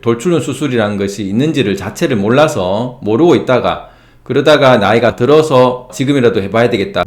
돌출론 수술이라는 것이 있는지를 자체를 몰라서 모르고 있다가 그러다가 나이가 들어서 지금이라도 해봐야 되겠다.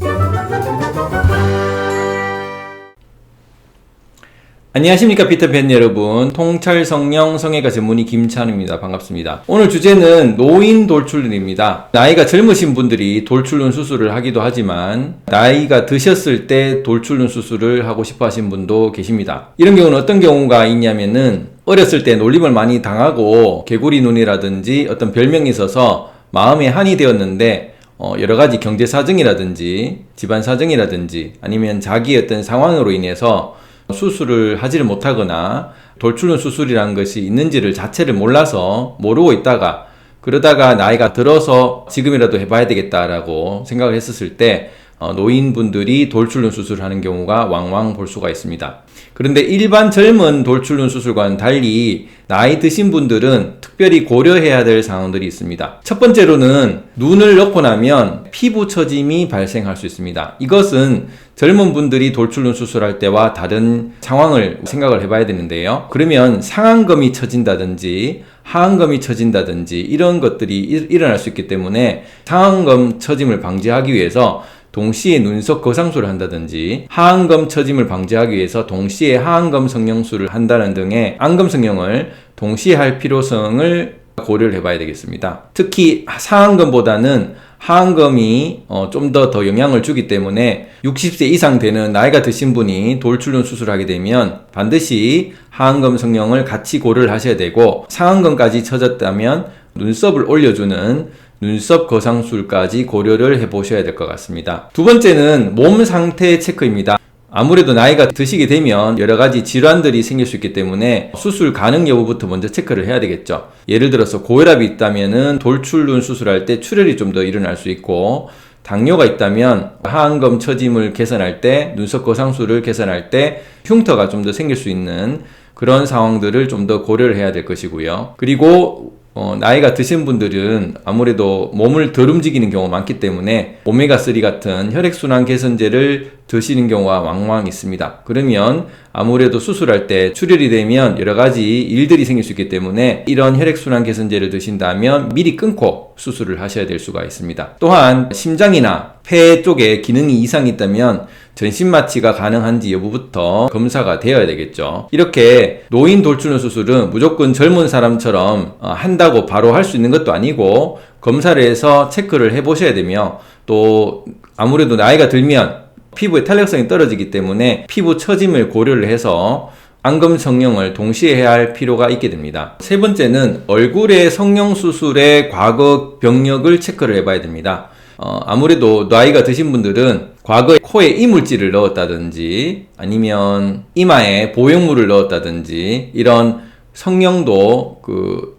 안녕하십니까 피터팬 여러분, 통찰성령 성형외과 전문의 김찬우입니다. 반갑습니다. 오늘 주제는 노인 돌출론입니다. 나이가 젊으신 분들이 돌출론 수술을 하기도 하지만 나이가 드셨을 때 돌출론 수술을 하고 싶어 하신 분도 계십니다. 이런 경우는 어떤 경우가 있냐면은 어렸을 때 놀림을 많이 당하고 개구리 눈이라든지 어떤 별명이 있어서 마음에 한이 되었는데 여러가지 경제 사정이라든지 집안 사정이라든지 아니면 자기의 어떤 상황으로 인해서 수술을 하지를 못하거나 돌출론 수술이라는 것이 있는지를 자체를 몰라서 모르고 있다가 그러다가 나이가 들어서 지금이라도 해봐야 되겠다라고 생각을 했었을 때 노인분들이 돌출론 수술을 하는 경우가 왕왕 볼 수가 있습니다. 그런데 일반 젊은 돌출론 수술과는 달리 나이 드신 분들은 특별히 고려해야 될 상황들이 있습니다. 첫 번째로는 눈을 넣고 나면 피부 처짐이 발생할 수 있습니다. 이것은 젊은 분들이 돌출론 수술할 때와 다른 상황을 생각을 해봐야 되는데요. 그러면 상안검이 처진다든지 하안검이 처진다든지 이런 것들이 일어날 수 있기 때문에 상안검 처짐을 방지하기 위해서 동시에 눈썹 거상술을 한다든지 하안검 처짐을 방지하기 위해서 동시에 하안검 성형술을 한다는 등의 안검 성형을 동시에 할 필요성을 고려를 해봐야 되겠습니다. 특히 상안검보다는 하안검이 좀 더 영향을 주기 때문에 60세 이상 되는 나이가 드신 분이 돌출론 수술하게 되면 반드시 하안검 성형을 같이 고려를 하셔야 되고 상안검까지 처졌다면 눈썹을 올려주는 눈썹 거상술까지 고려를 해보셔야 될 것 같습니다. 두 번째는 몸 상태 체크입니다. 아무래도 나이가 드시게 되면 여러가지 질환들이 생길 수 있기 때문에 수술 가능 여부부터 먼저 체크를 해야 되겠죠. 예를 들어서 고혈압이 있다면 돌출론 수술할 때 출혈이 좀 더 일어날 수 있고, 당뇨가 있다면 하안검 처짐을 개선할 때, 눈썹 거상술을 개선할 때 흉터가 좀 더 생길 수 있는 그런 상황들을 좀 더 고려를 해야 될 것이고요. 그리고 나이가 드신 분들은 아무래도 몸을 덜 움직이는 경우가 많기 때문에 오메가3 같은 혈액순환 개선제를 드시는 경우가 왕왕 있습니다. 그러면 아무래도 수술할 때 출혈이 되면 여러가지 일들이 생길 수 있기 때문에 이런 혈액순환 개선제를 드신다면 미리 끊고 수술을 하셔야 될 수가 있습니다. 또한 심장이나 폐 쪽에 기능이 이상이 있다면 전신마취가 가능한지 여부부터 검사가 되어야 되겠죠. 이렇게 노인 돌출론 수술은 무조건 젊은 사람처럼 한다고 바로 할 수 있는 것도 아니고 검사를 해서 체크를 해보셔야 되며, 또 아무래도 나이가 들면 피부의 탄력성이 떨어지기 때문에 피부 처짐을 고려를 해서 안검 성형을 동시에 해야 할 필요가 있게 됩니다. 세 번째는 얼굴의 성형 수술의 과거 병력을 체크를 해봐야 됩니다. 아무래도 나이가 드신 분들은 과거에 코에 이물질을 넣었다든지 아니면 이마에 보형물을 넣었다든지 이런 성형도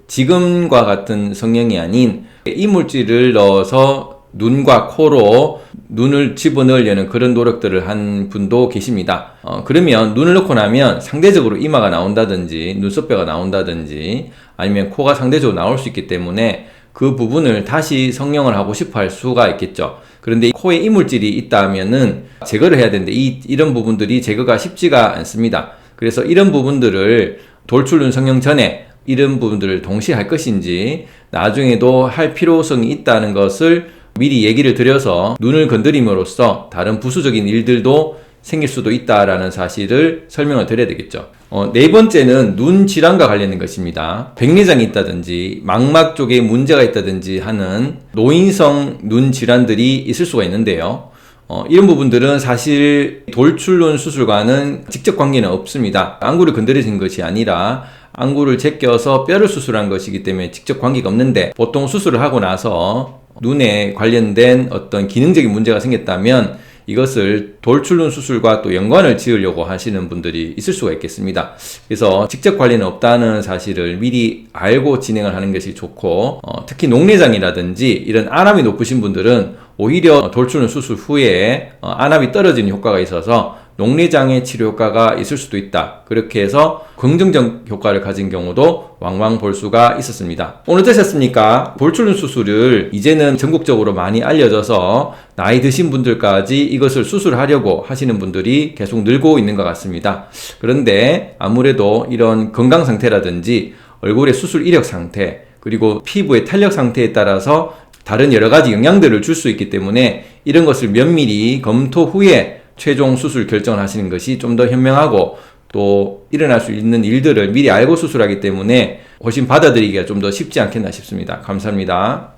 지금과 같은 성형이 아닌 이물질을 넣어서 눈과 코로 눈을 집어넣으려는 그런 노력들을 한 분도 계십니다. 그러면 눈을 넣고 나면 상대적으로 이마가 나온다든지 눈썹뼈가 나온다든지 아니면 코가 상대적으로 나올 수 있기 때문에 그 부분을 다시 성형을 하고 싶어 할 수가 있겠죠. 그런데 코에 이물질이 있다면은 제거를 해야 되는데 이런 부분들이 제거가 쉽지가 않습니다. 그래서 이런 부분들을 돌출론 성형 전에 이런 부분들을 동시에 할 것인지 나중에도 할 필요성이 있다는 것을 미리 얘기를 드려서 눈을 건드림으로써 다른 부수적인 일들도 생길 수도 있다라는 사실을 설명을 드려야 되겠죠. 네 번째는 눈 질환과 관련된 것입니다. 백내장이 있다든지 망막 쪽에 문제가 있다든지 하는 노인성 눈 질환들이 있을 수가 있는데요. 이런 부분들은 사실 돌출론 수술과는 직접 관계는 없습니다. 안구를 건드리신 것이 아니라 안구를 제껴서 뼈를 수술한 것이기 때문에 직접 관계가 없는데, 보통 수술을 하고 나서 눈에 관련된 어떤 기능적인 문제가 생겼다면 이것을 돌출론 수술과 또 연관을 지으려고 하시는 분들이 있을 수가 있겠습니다. 그래서 직접 관련은 없다는 사실을 미리 알고 진행을 하는 것이 좋고, 특히 녹내장이라든지 이런 안압이 높으신 분들은 오히려 돌출론 수술 후에 안압이 떨어지는 효과가 있어서 녹내장의 치료 효과가 있을 수도 있다. 그렇게 해서 긍정적 효과를 가진 경우도 왕왕 볼 수가 있었습니다. 오늘 어떠셨습니까? 돌출론 수술을 이제는 전국적으로 많이 알려져서 나이 드신 분들까지 이것을 수술하려고 하시는 분들이 계속 늘고 있는 것 같습니다. 그런데 아무래도 이런 건강 상태라든지 얼굴의 수술 이력 상태, 그리고 피부의 탄력 상태에 따라서 다른 여러 가지 영향들을 줄 수 있기 때문에 이런 것을 면밀히 검토 후에 최종 수술 결정을 하시는 것이 좀 더 현명하고 또 일어날 수 있는 일들을 미리 알고 수술하기 때문에 훨씬 받아들이기가 좀 더 쉽지 않겠나 싶습니다. 감사합니다.